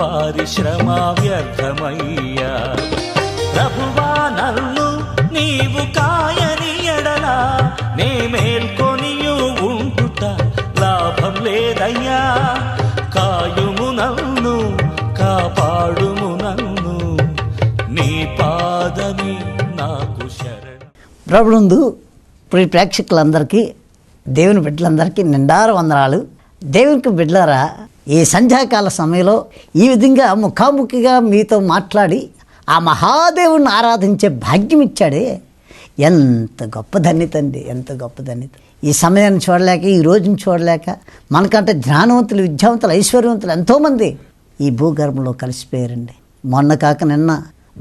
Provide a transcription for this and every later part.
వారి శ్రమ వ్యర్థమయ్యా. ప్రభువా నన్ను నీవు కాయని ఎడలా నే మేల్కొనియు ఉంటుట లాభం లేదయ్యా. కాయుము నన్ను కాపాడుము నన్ను నీ పాదమే నాకు శరణం. ప్రభునందు ప్రియ ప్రేక్షకులందరికీ, దేవుని బిడ్డలందరికీ నిండారు వందనాలు. దేవునికి బిడ్డలారా, ఈ సంధ్యాకాల సమయంలో ఈ విధంగా ముఖాముఖిగా మీతో మాట్లాడి ఆ మహాదేవుని ఆరాధించే భాగ్యం ఇచ్చాడే, ఎంత గొప్ప ధన్యత అండి, ఎంత గొప్ప ధన్యత. ఈ సమయాన్ని చూడలేక, ఈ రోజుని చూడలేక మనకంటే జ్ఞానవంతులు, విద్యావంతులు, ఐశ్వర్యవంతులు ఎంతోమంది ఈ భూగర్భంలో కలిసిపోయారండి. మొన్న కాక నిన్న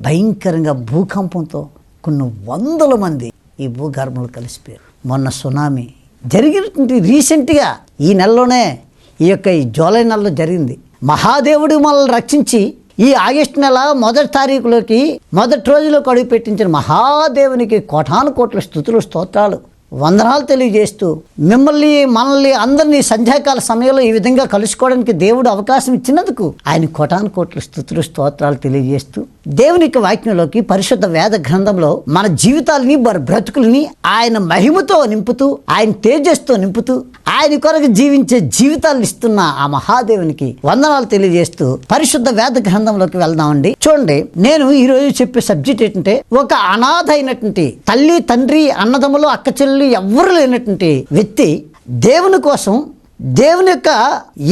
భయంకరంగా భూకంపంతో కొన్ని వందల మంది ఈ భూగర్భంలో కలిసిపోయారు. మొన్న సునామీ జరిగినటువంటి రీసెంట్గా ఈ నెలలోనే, ఈ జూలై నెలలో జరిగింది. మహాదేవుడు మనల్ని రక్షించి ఈ ఆగస్టు నెల 1వ తారీఖులోకి మొదటి రోజులోకి అడుగు పెట్టించిన మహాదేవునికి కోటాను కోట్ల స్తుతులు, స్తోత్రాలు, వందనాలు తెలియజేస్తూ మనల్ని అందరినీ సంధ్యాకాల సమయంలో ఈ విధంగా కలుసుకోవడానికి దేవుడు అవకాశం ఇచ్చినందుకు ఆయన కోటాను కోట్ల స్తుతులు, స్తోత్రాలు తెలియజేస్తూ దేవునికి వాక్యంలోకి పరిశుద్ధ వేద గ్రంథంలో మన జీవితాలని, మన బ్రతుకుల్ని ఆయన మహిమతో నింపుతూ, ఆయన తేజస్తో నింపుతూ, ఆయన కొరకు జీవించే జీవితాలను ఇస్తున్న ఆ మహాదేవునికి వందనాలు తెలియజేస్తూ పరిశుద్ధ వేద గ్రంథంలోకి వెళ్దామండి. చూడండి, నేను ఈరోజు చెప్పే సబ్జెక్ట్ ఏంటంటే, ఒక అనాథ అయినటువంటి తల్లి, తండ్రి, అన్నదమ్ములు, అక్క చెల్లి ఎవ్వరు లేనటువంటి వ్యక్తి దేవుని కోసం, దేవుని యొక్క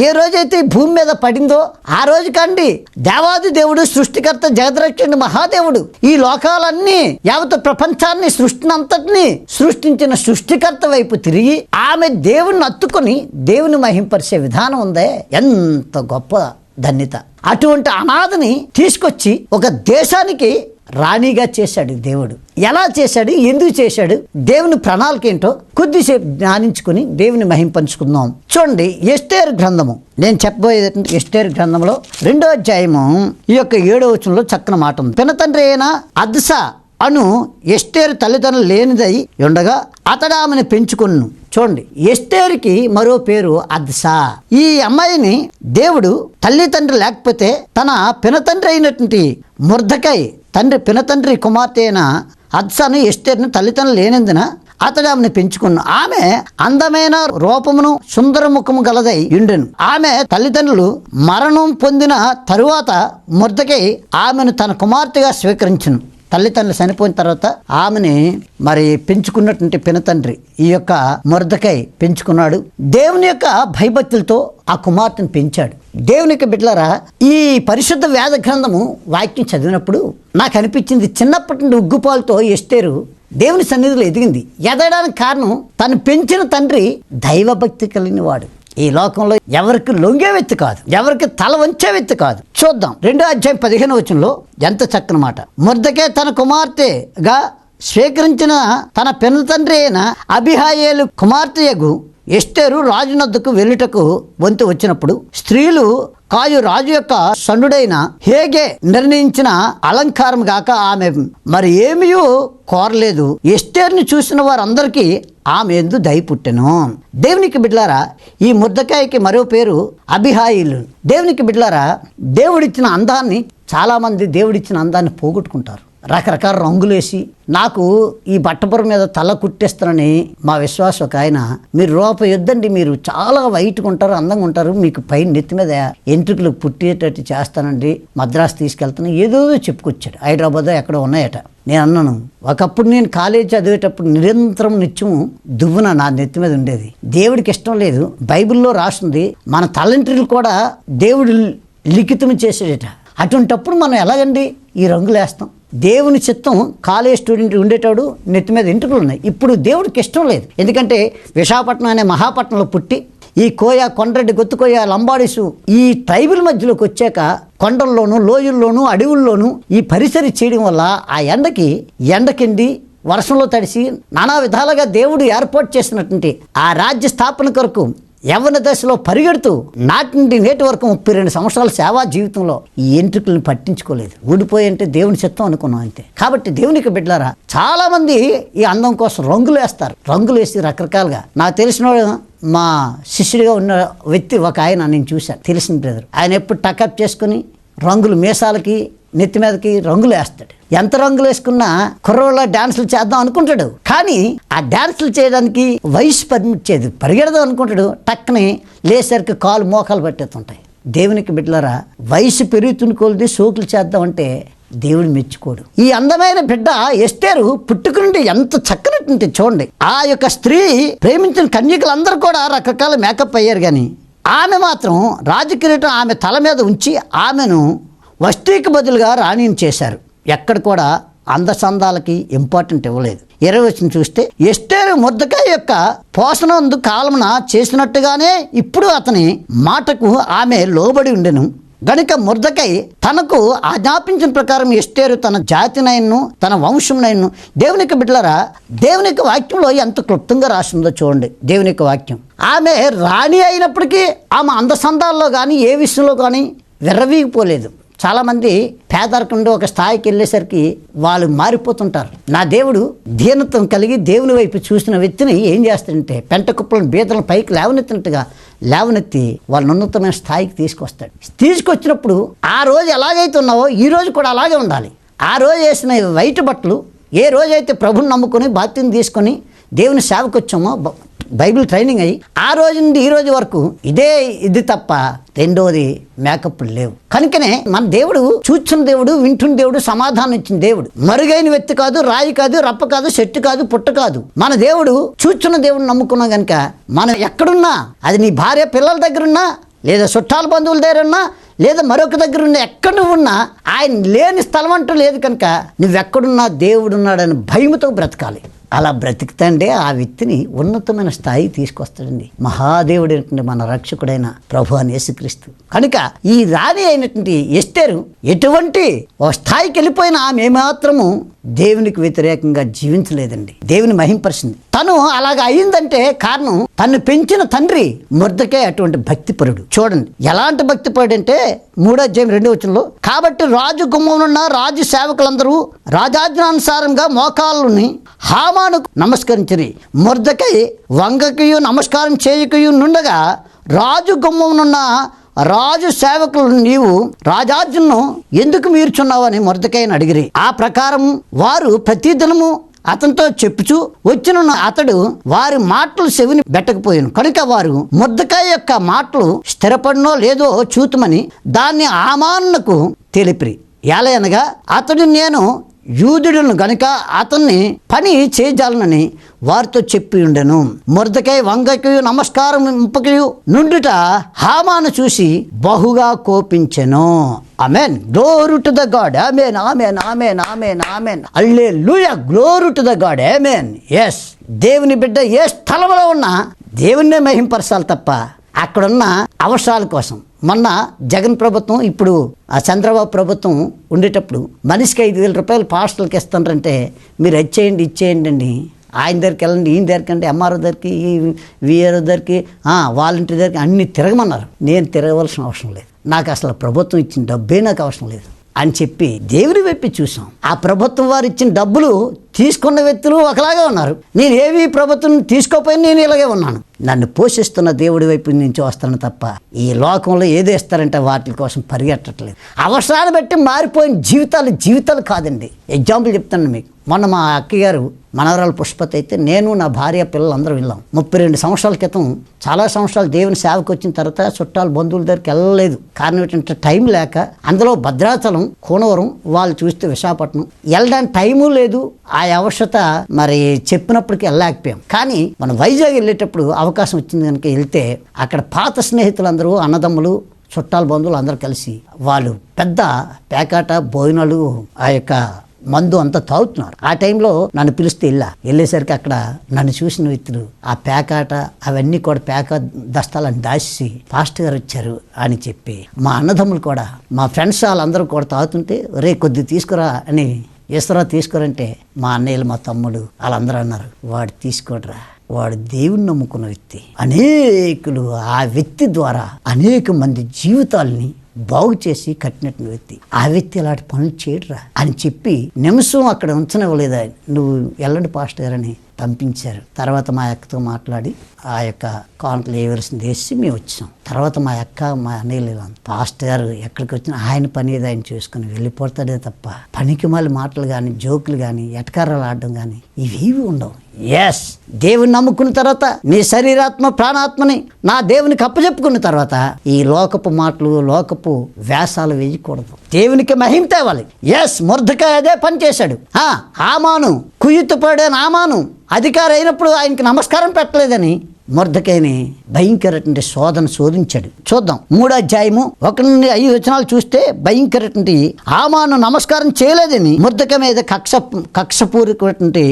ఏ రోజైతే భూమి మీద పడిందో ఆ రోజు కండి దేవాది దేవుడు, సృష్టికర్త, జగద్రక్షకుడు మహాదేవుడు ఈ లోకాలన్నీ, యావత్ ప్రపంచాన్ని, సృష్టిని అంతటిని సృష్టించిన సృష్టికర్త వైపు తిరిగి ఆమె దేవుణ్ణి అత్తుకొని దేవుని మహింపరిచే విధానం ఉందే, ఎంత గొప్ప ధన్యత. అటువంటి అనాథని తీసుకొచ్చి ఒక దేశానికి రాణిగా చేశాడు దేవుడు. ఎలా చేశాడు, ఎందుకు చేశాడు, దేవుని ప్రణాళిక ఏంటో కొద్దిసేపు ధ్యానించుకుని దేవుని మహింపంచుకుందాం. చూడండి, ఎస్తేరు గ్రంథము, నేను చెప్పబోయేది ఎస్తేరు గ్రంథంలో 2వ అధ్యాయము ఈ 7వ వచనంలో చక్కని మాట ఉంది. పినతండ్రి అయిన అద్సా అను ఎస్తేరు తల్లిదండ్రులు లేనిదై ఉండగా అతడు ఆమెను పెంచుకొను. చూడండి, ఎస్తేరుకి మరో పేరు అద్సా. ఈ అమ్మాయిని దేవుడు తల్లిదండ్రి లేకపోతే తన పినతండ్రి అయినటువంటి మొర్దెకై పినతండ్రి కుమార్తె అయిన అద్సాను, ఎస్తేరుని తల్లిదండ్రులు లేనందున అతడు ఆమెను పెంచుకున్నాను. ఆమె అందమైన రూపమును, సుందర ముఖము గలదై ఉండెను. ఆమె తల్లిదండ్రులు మరణం పొందిన తరువాత మొర్దెకై ఆమెను తన కుమార్తెగా స్వీకరించును. తల్లిదండ్రులు చనిపోయిన తర్వాత ఆమెని పెంచుకున్నటువంటి పినతండ్రి ఈ మొర్దెకై పెంచుకున్నాడు. దేవుని యొక్క భయభక్తులతో ఆ కుమార్తెను పెంచాడు. దేవునికి బిడ్డలారా, ఈ పరిశుద్ధ వేద గ్రంథము వాక్యం చదివినప్పుడు నాకు అనిపించింది, చిన్నప్పటి నుండి ఉగ్గుపాలతో ఎస్తేరు దేవుని సన్నిధిలో ఎదిగింది. ఎదగడానికి కారణం తను పెంచిన తండ్రి దైవభక్తి కలిగిన వాడు. ఈ లోకంలో ఎవరికి లొంగే వ్యక్తి కాదు, ఎవరికి తల వంచే వ్యక్తి కాదు. చూద్దాం, 2వ అధ్యాయం 15వ వచనంలో ఎంత చక్కని మాట. మొర్దెకై తన కుమార్తెగా స్వీకరించిన తన పినతండ్రి అయిన అబీహాయేలు కుమార్తెయగు ఎస్తేరు రాజునొద్దకు వెళ్ళుటకు వంతు వచ్చినప్పుడు స్త్రీలు కాయు రాజు యొక్క సన్నుడైన హేగే నిర్ణయించిన అలంకారం గాక ఆమె మరి ఏమీ కోరలేదు. ఎస్తేరుని చూసిన వారందరికీ ఆమె యందు దయ పుట్టెను. దేవునికి బిడ్డలారా, ఈ మొర్దెకైకి మరో పేరు అబీహాయిలు. దేవునికి బిడ్డలారా, దేవుడిచ్చిన అందాన్ని, చాలామంది దేవుడిచ్చిన అందాన్ని పోగొట్టుకుంటారు. రకరకాల రంగులేసి, నాకు ఈ బట్టపుర మీద తల కుట్టేస్తానని మా విశ్వాసం ఒక ఆయన, మీరు రూపాయి వద్దండి, మీరు చాలా వైట్గా ఉంటారు, అందంగా ఉంటారు, మీకు పైన నెత్తి మీద ఎంట్రుకలు పుట్టేటట్టు చేస్తానండి, మద్రాసు తీసుకెళ్తాను, ఏదో చెప్పుకొచ్చాడు. హైదరాబాద్ ఎక్కడో ఉన్నాయట. నేను అన్నాను, ఒకప్పుడు నేను కాలేజీ చదివేటప్పుడు నిత్యము దువ్వున నా నెత్తి మీద ఉండేది. దేవుడికి ఇష్టం లేదు. బైబిల్లో రాస్తుంది మన తలంట్రీలు కూడా దేవుడు లిఖితం చేసేట. అటువంటప్పుడు మనం ఎలాగండి ఈ రంగులు వేస్తాం? దేవుని చిత్తం కాలేజ్ స్టూడెంట్ ఉండేటాడు నెత్తి మీద ఎంట్రుకలు ఉన్నాయి. ఇప్పుడు దేవుడికి ఇష్టం లేదు. ఎందుకంటే విశాఖపట్నం అనే మహాపట్నంలో పుట్టి ఈ కోయ, కొండ్రెడ్డి, గొత్తుకోయ, లంబాడీసు ఈ ట్రైబుల్ మధ్యలోకి వచ్చాక కొండల్లోనూ, లోయల్లోనూ, అడవుల్లోనూ ఈ పరిసరి చేయడం వల్ల ఆ ఎండకిండి వర్షంలో తడిసి నానా విధాలుగా దేవుడు ఏర్పాటు చేసినటువంటి ఆ రాజ్య స్థాపన కొరకు యవ్వన దశలో పరిగెడుతూ నాటి నుండి నేటి వరకు 32 సంవత్సరాల సేవా జీవితంలో ఈ ఎంట్రుకలను పట్టించుకోలేదు. ఊడిపోయంటే దేవుని చిత్తం అనుకున్నాం అంతే. కాబట్టి దేవునికి బిడ్డలారా, చాలా మంది ఈ అందం కోసం రంగులు వేస్తారు. రంగులు వేసి రకరకాలుగా, నాకు తెలిసిన మా శిష్యుడిగా ఉన్న వ్యక్తి ఒక ఆయన నేను చూశాను, తెలిసిన బ్రదర్. ఆయన ఎప్పుడు టకప్ చేసుకుని రంగులు మీసాలకి నెత్తి మీదకి రంగులు వేస్తాడు. ఎంత రంగులు వేసుకున్నా కుర్రోళ్ళ డాన్సులు చేద్దాం అనుకుంటాడు. కానీ ఆ డాన్సులు చేయడానికి వయసు పర్మిట్ చేయదు. పరిగెడదాం అనుకుంటాడు, టక్కని లేసరికి కాలు మోకాలు పట్టేస్తుంటాయి. దేవునికి బిడ్డలారా, వయసు పెరుగుతున్న కొలది సోకులు చేద్దామంటే దేవుడు మెచ్చుకోడు. ఈ అందమైన బిడ్డ ఎస్తేరు పుట్టుక నుండి ఎంత చక్కనట్టు చూడండి. ఆ యొక్క స్త్రీ ప్రేమించిన కన్యకలందరూ కూడా రకరకాల మేకప్ అయ్యారు, కానీ ఆమె మాత్రం రాజకిరీటం ఆమె తల మీద ఉంచి ఆమెను వస్త్రీకి బదులుగా రాణిని చేశారు. ఎక్కడ కూడా అందచందాలకి ఇంపార్టెంట్ ఇవ్వలేదు. 20 వచనం చూస్తే, ఎస్తేరు మొర్దెకై యొక్క పోషణందు కాలమున చేసినట్టుగానే ఇప్పుడు అతని మాటకు ఆమె లోబడి ఉండెను గనుక మొర్దెకై తనకు ఆజ్ఞాపించిన ప్రకారం ఎస్తేరు తన జాతినైను తన వంశంనైను. దేవునికి బిడ్డలారా, దేవునికి వాక్యంలో ఎంత క్లుప్తంగా రాసిందో చూడండి. దేవునికి వాక్యం, ఆమె రాణి అయినప్పటికీ ఆమె అందచందాల్లో కానీ ఏ విషయంలో కానీ విర్రవీగిపోలేదు. చాలామంది పేదరికంలో ఒక స్థాయికి వెళ్ళేసరికి వాళ్ళు మారిపోతుంటారు. నా దేవుడు దీనత్వం కలిగి దేవుని వైపు చూసిన వ్యక్తిని ఏం చేస్తాడంటే పెంట కుప్పలను బీదలను పైకి లేవనెత్తినట్టుగా లేవనెత్తి వాళ్ళని ఉన్నతమైన స్థాయికి తీసుకొస్తాడు. తీసుకొచ్చినప్పుడు ఆ రోజు ఎలాగైతే ఉన్నావో ఈ రోజు కూడా అలాగే ఉండాలి. ఆ రోజు వేసిన వైట్ బట్టలు, ఏ రోజైతే ప్రభుని నమ్ముకొని బాప్తిని తీసుకొని దేవుని సేవకు వచ్చామో, బైబిల్ ట్రైనింగ్ అయ్యి ఆ రోజు నుండి ఈ రోజు వరకు ఇది తప్ప రెండోది మేకప్లు లేవు. కనుకనే మన దేవుడు చూచున్న దేవుడు, వింటున్న దేవుడు, సమాధానం ఇచ్చిన దేవుడు. మరుగైన వ్యక్తి కాదు, రాయి కాదు, రప్ప కాదు, చెట్టు కాదు, పుట్ట కాదు. మన దేవుడు చూచున్న దేవుడిని నమ్ముకున్నాం కనుక మనం ఎక్కడున్నా, అది నీ భార్య పిల్లల దగ్గర ఉన్నా, లేదా చుట్టాల బంధువుల దగ్గర ఉన్నా, లేదా మరొక దగ్గర ఉన్న ఎక్కడ నువ్వు ఉన్నా ఆయన లేని స్థలం అంటూ లేదు. కనుక నువ్వెక్కడున్నా దేవుడున్నాడని భయముతో బ్రతకాలి. అలా బ్రతికితే ఆ వ్యక్తిని ఉన్నతమైన స్థాయికి తీసుకొస్తాడండి మహాదేవుడు అయినటువంటి మన రక్షకుడైన ప్రభు అని యేసుక్రీస్తు. కనుక ఈ రాణి అయినటువంటి ఎస్తేరు ఎటువంటి ఒక స్థాయికి వెళ్ళిపోయినా ఆమె ఏమాత్రము దేవునికి వ్యతిరేకంగా జీవించలేదండి. దేవుని మహింపరిచింది. తను అలాగ అయిందంటే కారణం తను పెంచిన తండ్రి మొర్దెకై అటువంటి భక్తిపరుడు. చూడండి ఎలాంటి భక్తిపరుడు అంటే 3వ అధ్యాయం 2వ వచనంలో, కాబట్టి రాజు గుమ్మమునున్న రాజు సేవకులందరూ రాజాజ్ఞానుసారంగా మోకాళ్ళని హామానుకు నమస్కరించిరి. మొర్దెకై వంగకయు నమస్కారం చేయకయు నుండగా రాజు గుమ్మమునున్న రాజు సేవకులు, నీవు రాజాజ్ఞను ఎందుకు మీరుచున్నావని మొర్దెకైని అడిగిరి. ఆ ప్రకారం వారు ప్రతిదినము అతనితో చెప్పుచూ వచ్చిన అతడు వారి మాటలు చెవిని బెట్టకపోయాను. కనుక వారు మొర్దెకై యొక్క మాటలు స్థిరపడినో లేదో చూతుమని దాన్ని హామానుకు తెలిపిరి. ఎలయనగా అతడు నేను యూదుడును గనుక అతన్ని పని చేయజాలనని వారితో చెప్పి ఉండెను. మొర్దెకై వంగకయు నమస్కారం ఇంపకయు నుండుట హామాను చూసి బహుగా కోపించెను. ఆమేన్. Glory to the God. ఆమేన్, ఆమేన్, ఆమేన్, ఆమేన్, ఆమేన్. హల్లెలూయా. Glory to the God. ఆమేన్. ఎస్. దేవుని బిడ్డ ఏ స్థలంలో ఉన్నా దేవుణ్ణే మహింపరచాలి తప్ప అక్కడున్న అవసరాల కోసం. మొన్న జగన్ ప్రభుత్వం, ఇప్పుడు ఆ చంద్రబాబు ప్రభుత్వం ఉండేటప్పుడు మనిషికి 5,000 రూపాయలు పాస్టర్లకు ఇస్తారంటే మీరు ఇచ్చేయండి అండి. ఆయన దగ్గరికి వెళ్ళండి, ఈయన దగ్గరికి అంటే ఎంఆర్ఓ దగ్గరికి, విఆర్ఓ దగ్గరికి, వాలంటీర్ దగ్గరికి అన్నీ తిరగమన్నారు. నేను తిరగవలసిన అవసరం లేదు. నాకు అసలు ప్రభుత్వం ఇచ్చిన డబ్బే నాకు అవసరం లేదు అని చెప్పి దేవుని వైపు చూసాం. ఆ ప్రభుత్వం వారు ఇచ్చిన డబ్బులు తీసుకున్న వ్యక్తులు ఒకలాగే ఉన్నారు. నేను ఏవి ప్రభుత్వం తీసుకోపోయినా నేను ఇలాగే ఉన్నాను. నన్ను పోషిస్తున్న దేవుడి వైపు నుంచి వస్తాను తప్ప ఈ లోకంలో ఏదో ఇస్తారంటే వాటి కోసం పరిగెట్టట్లేదు. అవసరాన్ని బట్టి మారిపోయిన జీవితాలు కాదండి. ఎగ్జాంపుల్ చెప్తాను మీకు. మొన్న మా అక్కయ్య గారు మనవరాలు పుష్పతి అయితే నేను నా భార్య పిల్లలు అందరూ వెళ్ళాం. 32 సంవత్సరాల క్రితం. చాలా సంవత్సరాలు దేవుని సేవకు వచ్చిన తర్వాత చుట్టాలు బంధువుల దగ్గరికి వెళ్ళలేదు. కారణం ఏంటంటే టైం లేక. అందులో భద్రాచలం, కోనవరం, వాళ్ళు చూస్తే విశాఖపట్నం వెళ్ళడానికి టైము లేదు. ఆ అవసరత మరి చెప్పినప్పటికీ వెళ్ళలేకపోయాం. కానీ మనం వైజాగ్ వెళ్ళేటప్పుడు అవకాశం వచ్చింది కనుక వెళ్తే అక్కడ పాత స్నేహితులందరూ, అన్నదమ్ములు, చుట్టాల బంధువులు అందరూ కలిసి వాళ్ళు పెద్ద పేకాట భోజనాలు ఆ యొక్క మందు అంతా తాగుతున్నారు. ఆ టైంలో నన్ను పిలిస్తే వెళ్ళేసరికి అక్కడ నన్ను చూసిన వ్యక్తులు ఆ పేకాట అవన్నీ కూడా పేక దస్తాలని దాచి పాస్టర్ గారు వచ్చారు అని చెప్పి మా అన్నదమ్ములు కూడా, మా ఫ్రెండ్స్ వాళ్ళందరూ కూడా తాగుతుంటే రే కొద్ది తీసుకురా అని ఈశ్వరా తీసుకురంటే మా అన్నయ్యలు, మా తమ్ముడు వాళ్ళందరూ అన్నారు, వాడు తీసుకోడరా, వాడు దేవుని నమ్ముకున్న వ్యక్తి. అనేకులు ఆ వ్యక్తి ద్వారా అనేక మంది జీవితాలని బాగు చేసి కట్టినట్టు వ్యక్తి. ఆ వ్యక్తి అలాంటి పనులు చేయడురా అని చెప్పి నిమిషం అక్కడ ఉంచనివ్వలేదా, నువ్వు వెళ్ళండి పాస్టర్ గారని పంపించారు. తర్వాత మా అక్కతో మాట్లాడి ఆ యొక్క కానుకలు వేయవలసింది వేసి మేము వచ్చాం. తర్వాత మా అక్క మా అన్నయ్యలు పాస్టర్ గారు ఎక్కడికి వచ్చినా ఆయన పని ఏదో ఆయన చూసుకుని వెళ్ళిపోతాడే తప్ప పనికి మళ్ళీ మాటలు కానీ జోకులు కానీ ఎటకారాలు ఆడడం కానీ ఇవేవి ఉండవు. ఎస్, దేవుని నమ్ముకున్న తర్వాత నీ శరీరాత్మ ప్రాణాత్మని నా దేవునికి అప్పచెప్పుకున్న తర్వాత ఈ లోకపు మాటలు లోకపు వేషాలు వేయకూడదు. దేవునికి మహిమ తేవాలి. ఎస్, మొర్దెకై అదే పని చేశాడు. హామాను కుయుతుపడే హామాను అధికారి అయినప్పుడు ఆయనకి నమస్కారం పెట్టలేదని మొర్దెకైని భయంకరటువంటి శోధించాడు. చూద్దాం 3వ అధ్యాయము 1-5 వచనాలు చూస్తే భయంకరటువంటి హామాను నమస్కారం చేయలేదని మొర్దెకై మీద కక్షపూరికటువంటి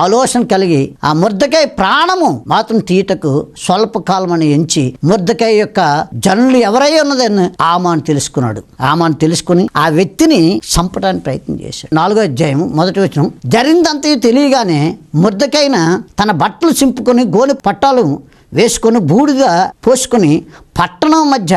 ఆలోచన కలిగి ఆ మొర్దెకై ప్రాణము మాత్రం తీయటకు స్వల్ప కాలమని ఎంచి మొర్దెకై యొక్క జనులు ఎవరై ఉన్నదని హామాను తెలుసుకున్నాడు. హామాను తెలుసుకుని ఆ వ్యక్తిని చంపడానికి ప్రయత్నం చేశాడు. 4వ అధ్యాయం 1వ వచనం, జరిగిందంతా తెలియగానే మొర్దెకైన తన బట్టలు చింపుకొని గోనె పట్టాలు వేసుకొని బూడిద పోసుకొని పట్టణం మధ్య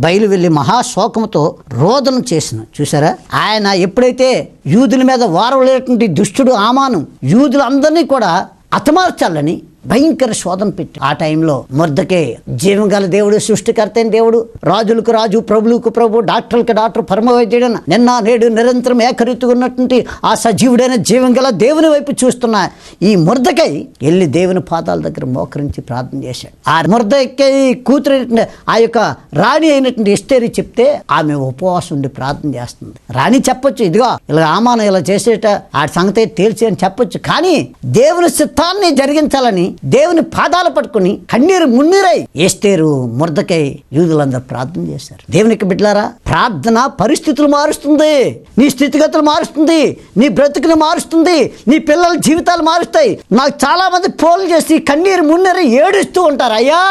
బయలు వెళ్ళి మహాశోకంతో రోదన చేసిన. చూసారా, ఆయన ఎప్పుడైతే యూదుల మీద వారలేటువంటి దుష్టుడు హామాను యూదులందరినీ కూడా హతమార్చాలని భయంకర శోధన పెట్టి ఆ టైంలో మొర్దెకై జీవంగల దేవుడు, సృష్టికర్త అయిన దేవుడు, రాజులకు రాజు, ప్రభులకు ప్రభు, డాక్టర్లకు డాక్టర్, పరమవైద్యుడైన నిన్న నేడు నిరంతరం ఏకరీతిగా ఉన్నటువంటి ఆ సజీవుడైన జీవంగల దేవుని వైపు చూస్తున్న ఈ మొర్దెకై వెళ్ళి దేవుని పాదాల దగ్గర మోకరించి ప్రార్థన చేశాడు. ఆ మొర్దెకై కూతురు ఆ యొక్క రాణి అయినటువంటి ఎస్తేరు చెప్తే ఆమె ఉపవాసం ఉండి ప్రార్థన చేస్తుంది. రాణి చెప్పొచ్చు, ఇదిగో ఇలా హామాను ఇలా చేసేట ఆ సంగతి తేల్చి అని చెప్పొచ్చు. కానీ దేవుని చిత్తాన్ని జరిగించాలని దేవుని పాదాలు పట్టుకుని కన్నీరు మున్నీరై ఎస్తేరు మొర్దెకై యూదులందరూ ప్రార్థన చేశారు. దేవునికి బిడ్డలారా, ప్రార్థన పరిస్థితులు మారుస్తుంది, నీ స్థితిగతులు మారుస్తుంది, నీ బ్రతుకుని మారుస్తుంది, నీ పిల్లల జీవితాలు మారుస్తాయి. నాకు చాలా మంది ఫోన్లు చేసి కన్నీరు మున్నీరై ఏడుస్తూ ఉంటారు. అయ్యా,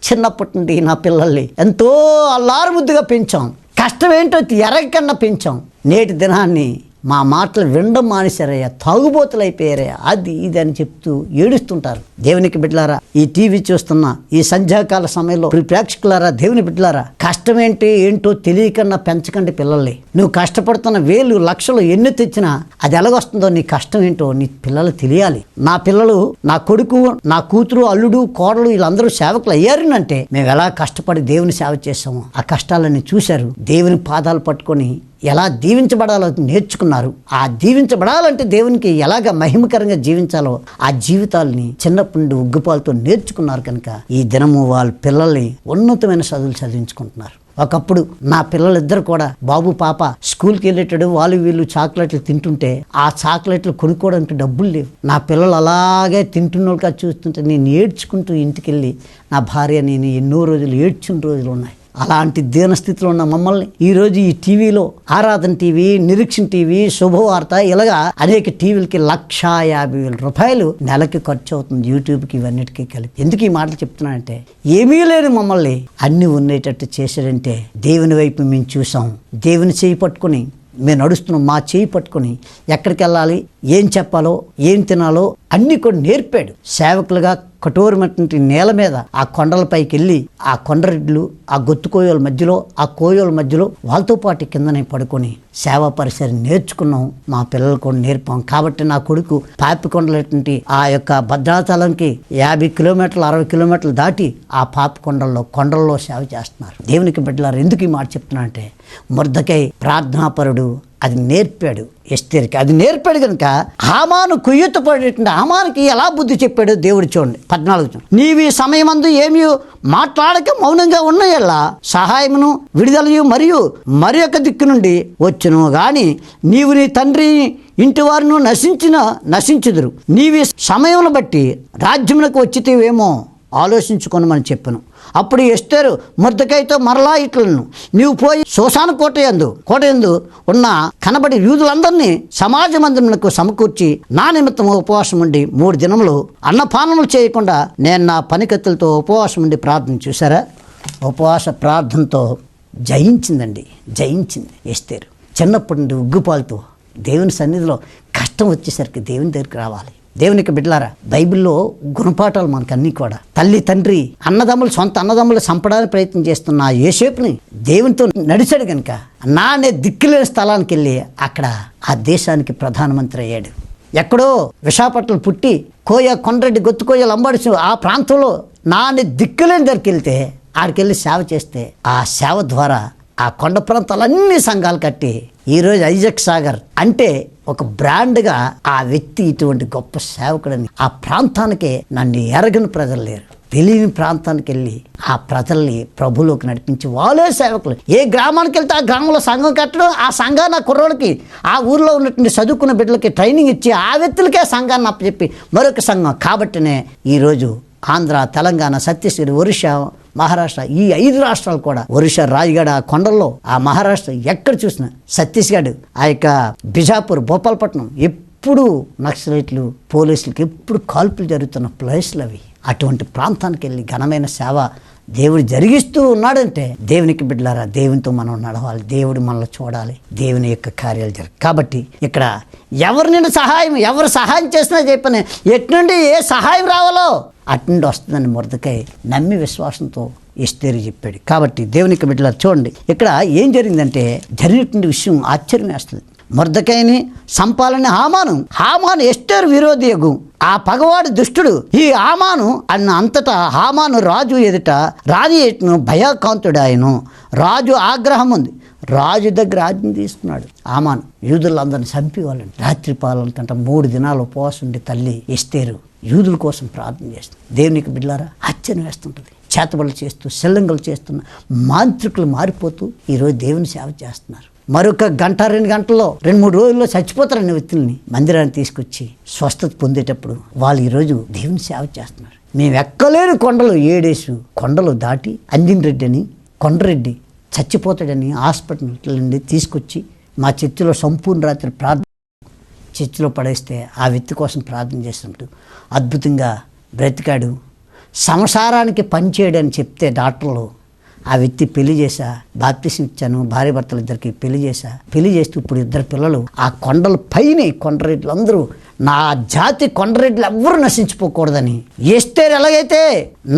చిన్నప్పటి నుండి నా పిల్లల్ని ఎంతో అల్లారు ముద్దుగా పెంచాం, కష్టం ఏంటో ఎరగకన్నా పెంచాం, నేటి దినాన్ని మా మాటలు వినడం మానేశారయ్యా, తాగుబోతులు అయిపోయారయ్యా, అది ఇది అని చెప్తూ ఏడుస్తుంటారు. దేవునికి బిడ్డలారా, ఈ టీవీ చూస్తున్న ఈ సంధ్యాకాల సమయంలో ప్రేక్షకులారా, దేవుని బిడ్డలారా, కష్టం ఏంటో తెలియకన్నా పెంచకండి పిల్లల్ని. నువ్వు కష్టపడుతున్న వేలు లక్షలు ఎన్ని తెచ్చినా అది ఎలాగొస్తుందో నీ కష్టం ఏంటో నీ పిల్లలు తెలియాలి. నా పిల్లలు, నా కొడుకు, నా కూతురు, అల్లుడు, కోడలు వీళ్ళందరూ సేవకులు అయ్యారనంటే మేము ఎలా కష్టపడి దేవుని సేవ చేసాము, ఆ కష్టాలన్నీ చూశారు. దేవుని పాదాలు పట్టుకొని ఎలా దీవించబడాలో నేర్చుకున్నారు. ఆ దీవించబడాలంటే దేవునికి ఎలాగ మహిమకరంగా జీవించాలో ఆ జీవితాలని చిన్నప్పటి నుండి ఉగ్గుపాలతో నేర్చుకున్నారు. కనుక ఈ దినము వాళ్ళ పిల్లల్ని ఉన్నతమైన చదువులు చదివించుకుంటున్నారు. ఒకప్పుడు నా పిల్లలిద్దరు కూడా, బాబు పాప స్కూల్కి వెళ్ళేటాడు, వాళ్ళు వీళ్ళు చాక్లెట్లు తింటుంటే ఆ చాక్లెట్లు కొనుక్కోవడానికి డబ్బులు లేవు. నా పిల్లలు అలాగే తింటున్నోళ్ళుగా చూస్తుంటే నేను ఏడ్చుకుంటూ ఇంటికి వెళ్ళి నా భార్య నేను ఎన్నో రోజులు ఏడ్చిన రోజులు ఉన్నాయి. అలాంటి దీనస్థితిలో ఉన్న మమ్మల్ని ఈరోజు ఈ టీవీలో ఆరాధన టీవీ, నిరీక్షణ టీవీ, శుభవార్త ఇలాగా అనేక టీవీలకి 1,50,000 రూపాయలు నెలకి ఖర్చు అవుతుంది, యూట్యూబ్కి ఇవన్నిటికీ కలిపి. ఎందుకు ఈ మాటలు చెప్తున్నానంటే, ఏమీ లేని మమ్మల్ని అన్నీ ఉండేటట్టు చేశాడంటే దేవుని వైపు మేము చూసాం. దేవుని చేయి పట్టుకుని మేము నడుస్తున్నాం. మా చేయి పట్టుకుని ఎక్కడికి వెళ్ళాలి, ఏం చెప్పాలో, ఏం తినాలో అన్నీ కూడా నేర్పాడు. సేవకులుగా కఠోరమైనటువంటి నేల మీద ఆ కొండలపైకి వెళ్ళి ఆ కొండరెడ్లు ఆ గొత్తు కోయోల మధ్యలో ఆ కోయోల మధ్యలో వాళ్ళతో పాటు కిందనే పడుకొని సేవా పరిసరం నేర్చుకున్నాం. మా పిల్లలు కూడా నేర్పాం. కాబట్టి నా కొడుకు పాపికొండలటువంటి ఆ యొక్క భద్రాచలంకి 50 కిలోమీటర్లు 60 కిలోమీటర్లు దాటి ఆ కొండల్లో సేవ చేస్తున్నారు. దేవునికి బిడ్డలారు, ఎందుకు ఈ మాట చెప్తున్నా అంటే, మొర్దెకై ప్రార్థనాపరుడు, అది నేర్పాడు ఎస్తేరుకి. అది నేర్పాడు కనుక హామాను కుయ్యతపడేటువంటి హామానికి ఎలా బుద్ధి చెప్పాడు దేవుడు. చూడండి 14. నీవి సమయమందు ఏమీ మాట్లాడక మౌనంగా ఉన్నయల్లా సహాయమును విడుదలయు మరియు మరి యొక్క దిక్కు నుండి వచ్చును గాని నీవు నీ తండ్రి ఇంటి వారిను నశించుదురు. నీవి సమయమును బట్టి రాజ్యమునకు వచ్చితేవేమో ఆలోచించుకొనమని చెప్పను. అప్పుడు ఎస్తేరు మొర్దెకైతో మరలా ఇట్లను, నీవు పోయి శోషాను కోటయందు ఉన్న కనబడి యూదులందరినీ సమాజ మందిరమునకు సమకూర్చి నా నిమిత్తం ఉపవాసం ఉండి 3 దినములు అన్నపానములు చేయకుండా నేను నా పనికత్తులతో ఉపవాసం ఉండి ప్రార్థన. చూసారా, ఉపవాస ప్రార్థనతో జయించింది ఎస్తేరు. చిన్నప్పటి నుండి ఉగ్గుపాలతో దేవుని సన్నిధిలో కష్టం వచ్చేసరికి దేవుని దగ్గరికి రావాలి. దేవునికి బిడ్డలారా, బైబిల్లో గుణపాఠాలు మనకన్నీ కూడా. తల్లి తండ్రి సొంత అన్నదమ్ములు చంపడానికి ప్రయత్నం చేస్తున్న ఆ యోసేపుని దేవునితో నడిచాడు కనుక నానే దిక్కులేని స్థలానికి వెళ్ళి అక్కడ ఆ దేశానికి ప్రధానమంత్రి అయ్యాడు. ఎక్కడో విశాఖపట్నం పుట్టి కొండరెడ్డి గొత్తు కోయలు అంబడిసి ఆ ప్రాంతంలో నానే దిక్కులేని దగ్గరికి వెళ్తే ఆడికెళ్ళి సేవ చేస్తే ఆ సేవ ద్వారా ఆ కొండ ప్రాంతాలన్నీ సంఘాలు కట్టి ఈరోజు ఐజాక్ సాగర్ అంటే ఒక బ్రాండ్గా ఆ వ్యక్తి ఇటువంటి గొప్ప సేవకుడని ఆ ప్రాంతానికే నన్ను ఎరగని ప్రజలు లేరు. తెలియని ప్రాంతానికి వెళ్ళి ఆ ప్రజల్ని ప్రభులోకి నడిపించి వాళ్ళే సేవకులు. ఏ గ్రామానికి వెళ్తే ఆ గ్రామంలో సంఘం కట్టడం, ఆ సంఘాన్ని ఆ కుర్రోడికి ఆ ఊరిలో ఉన్నటువంటి చదువుకున్న బిడ్డలకి ట్రైనింగ్ ఇచ్చి ఆ వ్యక్తులకే సంఘాన్ని అప్పచెప్పి మరొక సంఘం. కాబట్టినే ఈరోజు ఆంధ్ర, తెలంగాణ, ఛత్తీస్గఢ్, ఒరిస్సా, మహారాష్ట్ర ఈ 5 రాష్ట్రాలు కూడా, ఒరిస్సా రాయగడ ఆ కొండల్లో, ఆ మహారాష్ట్ర ఎక్కడ చూసినా, ఛత్తీస్గఢ్ ఆ యొక్క బిజాపూర్, భోపాలపట్నం ఎప్పుడు నక్సలైట్లు పోలీసులకి ఎప్పుడు కాల్పులు జరుగుతున్న ప్లేస్లు అవి. అటువంటి ప్రాంతానికి వెళ్ళి ఘనమైన సేవ దేవుడు జరిగిస్తూ ఉన్నాడంటే దేవునికి బిడ్డలారా దేవునితో మనం నడవాలి, దేవుడు మనల్ని చూడాలి, దేవుని యొక్క కార్యాలు జరగాలి. కాబట్టి ఇక్కడ ఎవరు సహాయం చేసినా చెప్పని ఎట్నుండి ఏ సహాయం రావాలో అట్నుండి వస్తుందని మొర్దెకై నమ్మి విశ్వాసంతో ఎస్తేరు చెప్పాడు. కాబట్టి దేవునికి బిడ్డలారా చూడండి, ఇక్కడ ఏం జరిగిందంటే జరిగినటువంటి విషయం ఆశ్చర్యం వేస్తుంది. మొర్దెకైని సంపాలని హామాను ఎస్తేరు విరోధియగు ఆ పగవాడు దుష్టుడు. ఈ హామాను అన్న అంతటా హామాను రాజు ఎదుట రాజు భయకాంతుడాయను. రాజు ఆగ్రహం ఉంది. రాజు దగ్గర ఆజ్ఞ తీసుకున్నాడు. హామాను యూదులందరిని చంపేవాళ్ళని. రాత్రి పాలకంట 3 దినాలు ఉపవాసం ఉండి తల్లి ఎస్తేరు యూదుల కోసం ప్రార్థన చేస్తుంది. దేవునికి బిడ్డలారా ఆశ్చర్యం వేస్తుంటుంది. చేతబడులు చేస్తూ సెల్లంగులు చేస్తున్న మాంత్రికులు మారిపోతూ ఈరోజు దేవుని సేవ చేస్తున్నారు. మరొక 1-2 గంటల్లో 2-3 రోజుల్లో చచ్చిపోతారన్న వ్యక్తుల్ని మందిరాన్ని తీసుకొచ్చి స్వస్థత పొందేటప్పుడు వాళ్ళు ఈరోజు దేవుని సేవ చేస్తున్నారు. మేము ఎక్కలేని కొండలు 7 కొండలు దాటి అంజిన్ రెడ్డి అని కొండరెడ్డి చచ్చిపోతాడని హాస్పిటల్ నుండి తీసుకొచ్చి మా చర్చిలో సంపూర్ణ రాత్రి ప్రార్థన చర్చిలో పడేస్తే ఆ వ్యక్తి కోసం ప్రార్థన చేసినట్టు అద్భుతంగా బ్రతికాడు. సంసారానికి పనిచేయడని చెప్తే డాక్టర్లు ఆ వ్యక్తి పెళ్లి చేశా, బాప్తిసం ఇచ్చాను, భార్య భర్తలు ఇద్దరికి పెళ్లి చేస్తూ ఇప్పుడు 2 పిల్లలు. ఆ కొండల పైన కొండరెడ్లు అందరూ నా జాతి కొండరెడ్లు ఎవ్వరూ నశించిపోకూడదని, ఎస్తేరు ఎలాగైతే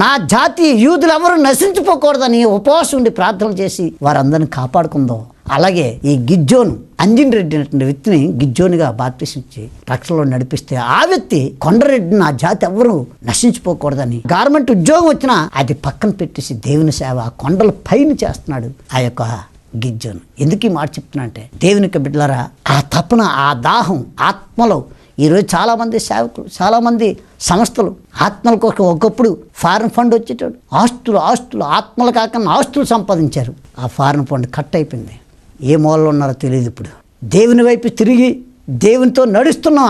నా జాతి యూదులు ఎవరు నశించిపోకూడదని ఉపవాసం ఉండి ప్రార్థనలు చేసి వారందరిని కాపాడుకుందో, అలాగే ఈ గిజ్జోను అంజిన్ రెడ్డి అనేటువంటి వ్యక్తిని గిజ్జోనిగా బాప్తిసించి రక్షణలో నడిపిస్తే ఆ వ్యక్తి కొండరెడ్డి నా జాతి ఎవరు నశించిపోకూడదని గవర్నమెంట్ ఉద్యోగం వచ్చినా అది పక్కన పెట్టేసి దేవుని సేవ ఆ కొండల పైన చేస్తున్నాడు ఆ యొక్క గిజ్జోను. ఎందుకు ఈ మాట చెప్తున్నా అంటే దేవునికి బిడ్డలారా ఆ తపన, ఆ దాహం ఆత్మలో ఈరోజు చాలామంది సేవకులు, చాలామంది సంస్థలు ఆత్మల కోసం ఒకప్పుడు ఫారెన్ ఫండ్ వచ్చేటాడు, ఆస్తులు ఆత్మలు కాకుండా ఆస్తులు సంపాదించారు. ఆ ఫారెన్ ఫండ్ కట్ అయిపోయింది. ఏ మూలలో ఉన్నారో తెలియదు. ఇప్పుడు దేవుని వైపు తిరిగి దేవునితో నడుస్తున్న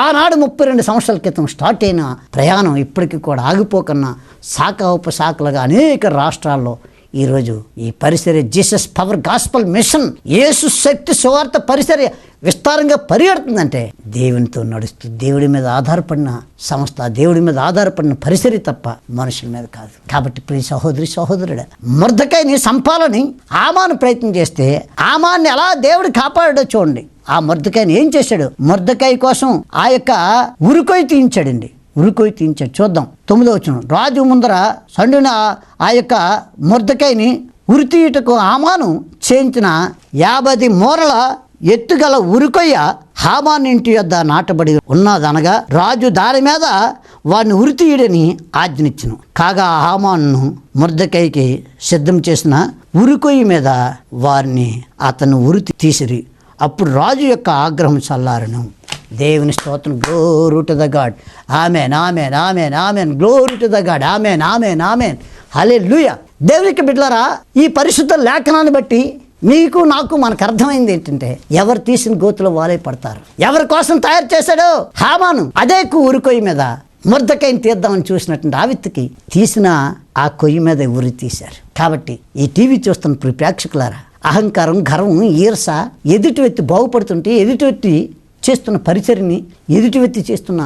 ఆనాడు 32 సంవత్సరాల క్రితం స్టార్ట్ అయిన ప్రయాణం ఇప్పటికీ కూడా ఆగిపోకన్నా శాఖోపశాఖలుగా అనేక రాష్ట్రాల్లో ఈరోజు ఈ పరిసర జీసస్ పవర్ గాస్పల్ మిషన్ యేసు శక్తి సువార్త పరిసర విస్తారంగా పరిగెడుతుందంటే దేవునితో నడుస్తూ దేవుడి మీద ఆధారపడిన సంస్థ, దేవుడి మీద ఆధారపడిన పరిసరి తప్ప మనుషుల మీద కాదు. కాబట్టి ప్రియ సహోదరి సహోదరుడా, మొర్దెకైని సంపాలని హామాను ప్రయత్నం చేస్తే హామాన్ని ఎలా దేవుడు కాపాడాడో చూడండి. ఆ మొర్దెకైని ఏం చేశాడు? మొర్దెకై కోసం ఆ యొక్క ఉరికొయ్యి తీయించాడండి. చూద్దాం 9వ వచనం. రాజు ముందర సండున ఆ యొక్క మొర్దెకైని ఉరితీయుటకు హామాను చేయించిన 50 మూరల ఎత్తుగల ఉరికొయ్య హామాను ఇంటి యొద్ద నాటబడి ఉన్నదనగా రాజు దాని మీద వారిని ఉరితీయుడని ఆజ్ఞనిచ్చును. కాగా హామాను మొర్దెకైకి సిద్ధం చేసిన ఉరికొయ్యి మీద వారిని అతను ఉరి తీసిరి. అప్పుడు రాజు యొక్క ఆగ్రహం చల్లారను. దేవుని స్తోత్రం. Glory to the God. ఆమేన్ ఆమేన్ ఆమేన్ ఆమేన్. Glory to the God. ఆమేన్ ఆమేన్ ఆమేన్. హల్లెలూయా. దేవునికి బిడ్డలారా, ఈ పరిశుద్ధ లేఖనాన్ని బట్టి నీకు నాకు మనకు అర్థమైంది ఏంటంటే ఎవరు తీసిన గోతులో వాళ్ళే పడతారు. ఎవరి కోసం తయారు చేశాడో హామాను అదే ఉరికొయ్యి మీద మొర్దెకైని తీద్దామని చూసినటువంటి ఆ వ్యక్తికి తీసిన ఆ కొయ్యి మీద ఉరి తీశారు. కాబట్టి ఈ టీవీ చూస్తున్న ప్రేక్షకులారా, అహంకారం, గర్వం, ఈర్ష, ఎదుటి వ్యక్తి బాగుపడుతుంటే ఎదుటి వ్యక్తి చేస్తున్న పరిచర్ని, ఎదుటి వ్యక్తి చేస్తున్న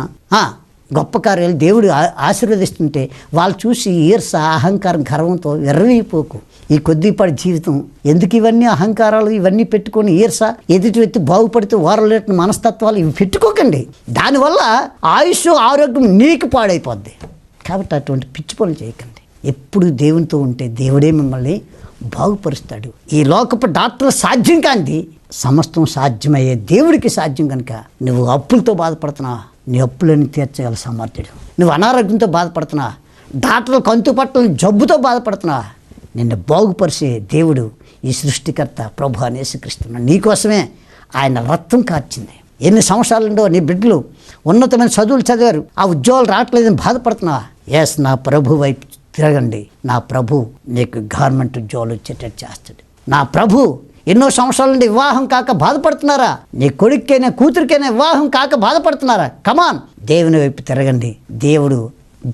గొప్ప కార్యాలు దేవుడు ఆశీర్వదిస్తుంటే వాళ్ళు చూసి ఈర్ష, అహంకారం, గర్వంతో ఎర్రవైపోకు. ఈ కొద్దిపాటి జీవితం ఎందుకు ఇవన్నీ అహంకారాలు ఇవన్నీ పెట్టుకొని ఈర్ష, ఎదుటి వ్యక్తి బాగుపడితే వారలేని మనస్తత్వాలు ఇవి పెట్టుకోకండి. దానివల్ల ఆయుష్, ఆరోగ్యం నీకు పాడైపోద్ది. కాబట్టి అటువంటి పిచ్చి పనులు చేయకండి. ఎప్పుడు దేవునితో ఉంటే దేవుడే మిమ్మల్ని బాగుపరుస్తాడు. ఈ లోకపు డాక్టర్ సాధ్యం కాంతి సమస్తం సాధ్యమయ్యే దేవుడికి సాధ్యం కనుక నువ్వు అప్పులతో బాధపడుతున్నావా, నీ అప్పులని తీర్చగల సమర్థుడు. నువ్వు అనారోగ్యంతో బాధపడుతున్నావా, డాక్టర్లు కంతు పట్టని జబ్బుతో బాధపడుతున్నావా, నిన్ను బాగుపరిచే దేవుడు ఈ సృష్టికర్త ప్రభు అని యేసుక్రీస్తు నీకోసమే ఆయన రక్తం కార్చింది. ఎన్ని సంవత్సరాలుండో నీ బిడ్డలు ఉన్నతమైన చదువులు చదివారు, ఆ ఉద్యోగాలు రావట్లేదని బాధపడుతున్నావా? ఎస్, నా ప్రభు వైపు తిరగండి. నా ప్రభు నీకు గవర్నమెంట్ ఉద్యోగాలు వచ్చేటట్టు చేస్తాడు. నా ప్రభు ఎన్నో సంవత్సరాల నుండి వివాహం కాక బాధపడుతున్నారా? నీ కొడుకైనా కూతురికైనా వివాహం కాక బాధపడుతున్నారా? కమాన్, దేవుని వైపు తిరగండి. దేవుడు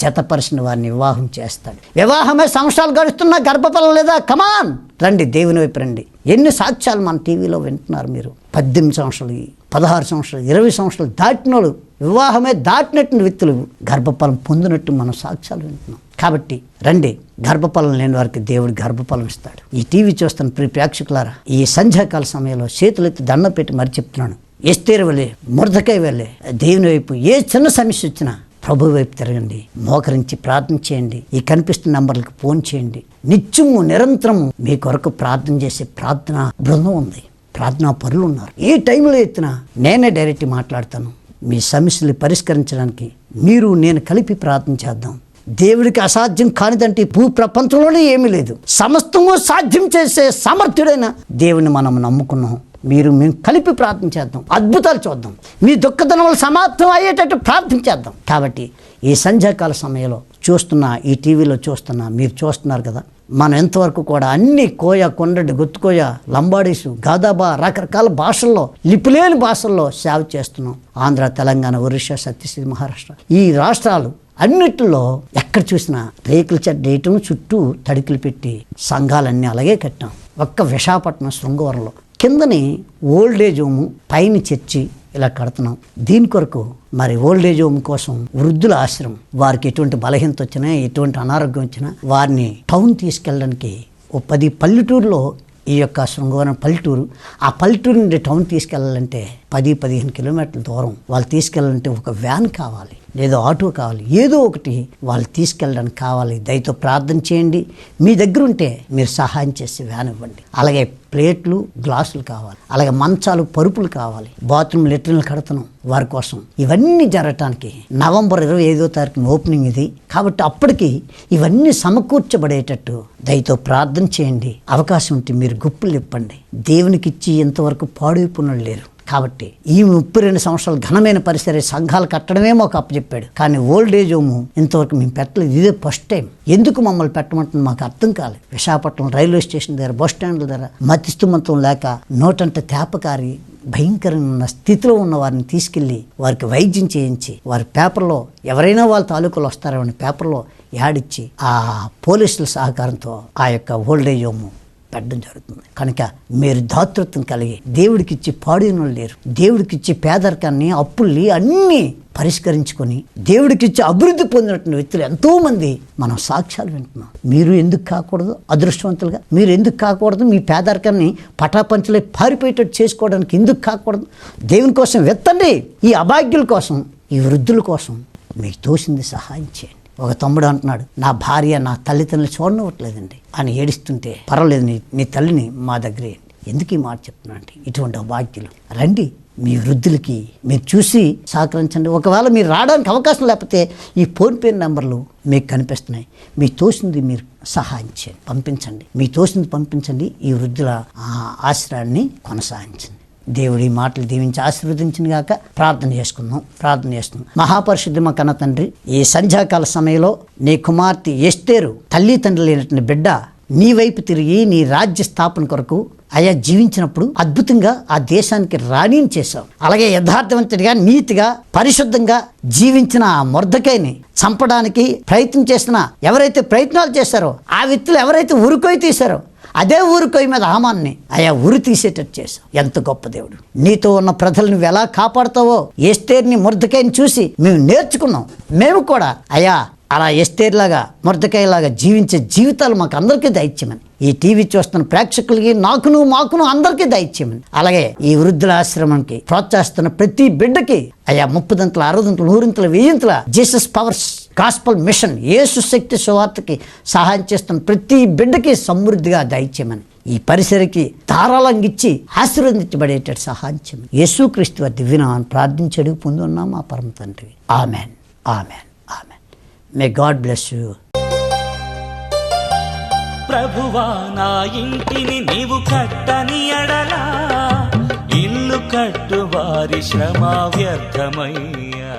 జతపరిచిన వారిని వివాహం చేస్తాడు. వివాహమే సంవత్సరాలు గడుస్తున్నా గర్భఫలం లేదా? కమాన్, రండి, దేవుని వైపు రండి. ఎన్ని సాక్ష్యాలు మన టీవీలో వింటున్నారు మీరు. 18 సంవత్సరాలు, 16 సంవత్సరాలు, 20 సంవత్సరాలు దాటినోళ్ళు, వివాహమే దాటినట్టు వ్యక్తులు గర్భఫలం పొందినట్టు మనం సాక్ష్యాలు వింటున్నాం. కాబట్టి రండి, గర్భఫలం లేని వారికి దేవుడు గర్భఫలం ఇస్తాడు. ఈ టీవీ చూస్తున్న ప్రియ ప్రేక్షకులారా, ఈ సంధ్యాకాల సమయంలో చేతులెత్తి దండం పెట్టి మరి చెప్తున్నాను, ఎస్తేరు వెళ్ళే, మొర్దెకై వెళ్ళే, దేవుని వైపు ఏ చిన్న సమస్య వచ్చినా ప్రభు వైపు తిరగండి, మోకరించి ప్రార్థన చేయండి. ఈ కనిపిస్తున్న నంబర్లకు ఫోన్ చేయండి. నిత్యము నిరంతరము మీ కొరకు ప్రార్థన చేసే ప్రార్థన బృందం ఉంది, ప్రార్థనా పరులు ఉన్నారు. ఏ టైంలో ఎత్తినా నేనే డైరెక్ట్ మాట్లాడతాను. మీ సమస్యలు పరిష్కరించడానికి మీరు నేను కలిపి ప్రార్థన చేద్దాం. దేవుడికి అసాధ్యం కానిదంటే భూ ప్రపంచంలోనే ఏమీ లేదు. సమస్తము సాధ్యం చేసే సమర్థుడైన దేవుని మనం నమ్ముకున్నాం. మేము కలిపి ప్రార్థన చేద్దాం, అద్భుతాలు చూద్దాం, మీ దుఃఖదనములు సమాప్తం అయ్యేటట్టు ప్రార్థన చేద్దాం. కాబట్టి ఈ సంధ్యాకాల సమయంలో చూస్తున్న, ఈ టీవీలో చూస్తున్న మీరు చూస్తున్నారు కదా, మనం ఎంతవరకు కూడా అన్ని కోయ, కొండడి, గుత్తుకోయ, లంబాడీసు, గాదాబా, రకరకాల భాషల్లో, లిపిలేని భాషల్లో సేవ చేస్తున్నాం. ఆంధ్ర, తెలంగాణ, ఒరిస్సా, ఛత్తీస్గఢ్, మహారాష్ట్ర, ఈ రాష్ట్రాలు అన్నిటిలో ఎక్కడ చూసినా రేకుల చెడ్డేయటం, చుట్టూ తడికలు పెట్టి సంఘాలన్నీ అలాగే కట్టాం. ఒక్క విశాఖపట్నం శృంగవరంలో కిందని ఓల్డేజ్ హోము, పైన చర్చి ఇలా కడుతున్నాం. దీని కొరకు మరి ఓల్డేజ్ హోమ్ కోసం వృద్ధుల ఆశ్రమం, వారికి ఎటువంటి బలహీనత వచ్చినా, ఎటువంటి అనారోగ్యం వచ్చినా వారిని టౌన్ తీసుకెళ్ళడానికి ఓ 10 పల్లెటూరులో ఈ యొక్క శృంగవరం పల్లెటూరు, ఆ పల్లెటూరు నుండి టౌన్ తీసుకెళ్ళాలంటే 10-15 కిలోమీటర్ల దూరం వాళ్ళు తీసుకెళ్ళాలంటే ఒక వ్యాన్ కావాలి, లేదా ఆటో కావాలి, ఏదో ఒకటి వాళ్ళు తీసుకెళ్ళడానికి కావాలి. దయతో ప్రార్థన చేయండి. మీ దగ్గర ఉంటే మీరు సహాయం చేసి వ్యాన్ ఇవ్వండి. అలాగే ప్లేట్లు, గ్లాసులు కావాలి, అలాగే మంచాలు, పరుపులు కావాలి, బాత్రూమ్, లెట్రిన్లు కడుతున్నాం వారి కోసం. ఇవన్నీ జరగటానికి నవంబర్ 25వ తారీఖున ఓపెనింగ్ ఇది. కాబట్టి అప్పటికి ఇవన్నీ సమకూర్చబడేటట్టు దయతో ప్రార్థన చేయండి. అవకాశం ఉంటే మీరు గుప్పులు ఇప్పండి. దేవునికి ఇచ్చి ఇంతవరకు పాడైపోయిన లేరు. కాబట్టి ఈ 32 సంవత్సరాలు ఘనమైన పరిసర సంఘాలు కట్టడమే మాకు అప్పచెప్పాడు. కానీ ఓల్డేజ్ హోము ఇంతవరకు మేము పెట్టలేదు. ఇదే ఫస్ట్ టైం. ఎందుకు మమ్మల్ని పెట్టమంటుంది మాకు అర్థం కాలేదు. విశాఖపట్నం రైల్వే స్టేషన్ దగ్గర, బస్ స్టాండ్ల దగ్గర మతిస్తుమంతం లేక నోటంట తేపకారి భయంకరమైన స్థితిలో ఉన్న వారిని తీసుకెళ్ళి వారికి వైద్యం చేయించి, వారి పేపర్లో ఎవరైనా వాళ్ళ తాలూకాలు వస్తారని పేపర్లో యాడిచ్చి ఆ పోలీసుల సహకారంతో ఆ యొక్క ఓల్డేజ్ హోము పెట్టడం జరుగుతుంది. కనుక మీరు దాతృత్వం కలిగి దేవుడికిచ్చి పాడిన లేరు. దేవుడికిచ్చి పేదరికాన్ని, అప్పుల్ని అన్నీ పరిష్కరించుకొని దేవుడికిచ్చి అభివృద్ధి పొందినటువంటి వ్యక్తులు ఎంతోమంది మనం సాక్ష్యాలు వింటున్నాం. మీరు ఎందుకు కాకూడదు అదృష్టవంతులుగా? మీరు ఎందుకు కాకూడదు మీ పేదరికాన్ని పటాపంచలే పారిపోయేటట్టు చేసుకోవడానికి ఎందుకు కాకూడదు? దేవుని కోసం వెత్తండి. ఈ అభాగ్యుల కోసం, ఈ వృద్ధుల కోసం మీకు తోసింది సహాయం చేయండి. ఒక తమ్ముడు అంటున్నాడు, నా భార్య నా తల్లిదండ్రులు చూడనివ్వట్లేదండి అని ఏడుస్తుంటే, పర్వాలేదు నీ తల్లిని మా దగ్గరే. ఎందుకు ఈ మాట చెప్తున్నా అంటే, ఇటువంటి అభాగ్యులు రండి, మీ వృద్ధులకి మీరు చూసి సహకరించండి. ఒకవేళ మీరు రావడానికి అవకాశం లేకపోతే ఈ ఫోన్పే నెంబర్లు మీకు కనిపిస్తున్నాయి. మీ తోసింది మీరు సహాయం చేయండి, పంపించండి. మీ తోసింది పంపించండి. ఈ వృద్ధుల ఆశ్రయాన్ని కొనసాగించండి. దేవుడి మాటలు దీవించి ఆశీర్వదించిన గాక. ప్రార్థన చేసుకుందాం. మహాపరిశుద్ధమ కన్న తండ్రి, ఈ సంధ్యాకాల సమయంలో నీ కుమార్తె ఎస్తేరు తల్లి తండ్రి లేనటువంటి బిడ్డ నీ వైపు తిరిగి నీ రాజ్య స్థాపన కొరకు అయా జీవించినప్పుడు అద్భుతంగా ఆ దేశానికి రాణిని చేశావు. అలాగే యథార్థవంతుడిగా, నీతిగా, పరిశుద్ధంగా జీవించిన ఆ మొర్దెకైని చంపడానికి ప్రయత్నం చేసిన ఎవరైతే ప్రయత్నాలు చేశారో, ఆ వ్యక్తులు ఎవరైతే ఉరుకొయి తీశారో, అదే ఊరుకొయ్య మీద హామాన్ని అయా ఉరి తీసేటట్టు చేశావు. ఎంత గొప్ప దేవుడు. నీతో ఉన్న ప్రజలు నువ్వు ఎలా కాపాడుతావో ఎస్తేర్ని, మొర్దెకైని చూసి మేము నేర్చుకున్నాం. మేము కూడా అయా అలా ఎస్తేర్లాగా, మొర్దెకైలాగా జీవించే జీవితాలు మాకు అందరికీ దయచేయమని, ఈ టీవీ చూస్తున్న ప్రేక్షకులకి, మాకును అందరికీ దయచేయమని, అలాగే ఈ వృద్ధుల ఆశ్రమానికి ప్రోత్సహిస్తున్న ప్రతి బిడ్డకి అయా 30 60 100 1000 జీసస్ పవర్స్ గాస్పల్ మిషన్, యేసు శక్తి సువార్తకి సహాయం చేస్తున్న ప్రతి బిడ్డకి సమృద్ధిగా దయచేయమని, ఈ పరిసరకి ధారాళంగా ఇచ్చి ఆశీర్వదించబడేటట్టు సహాయం చేయమని యేసుక్రీస్తు వారి దివ్యనామమున ప్రార్థించి అడిగి పొందున్నాం మా పరమ తండ్రి. Amen, amen, amen. May God bless you. ప్రభువా నా ఇంటిని నీవు కట్టని ఎడలా ఇల్లు కట్టు వారి శ్రమ వ్యర్థమయ్యా.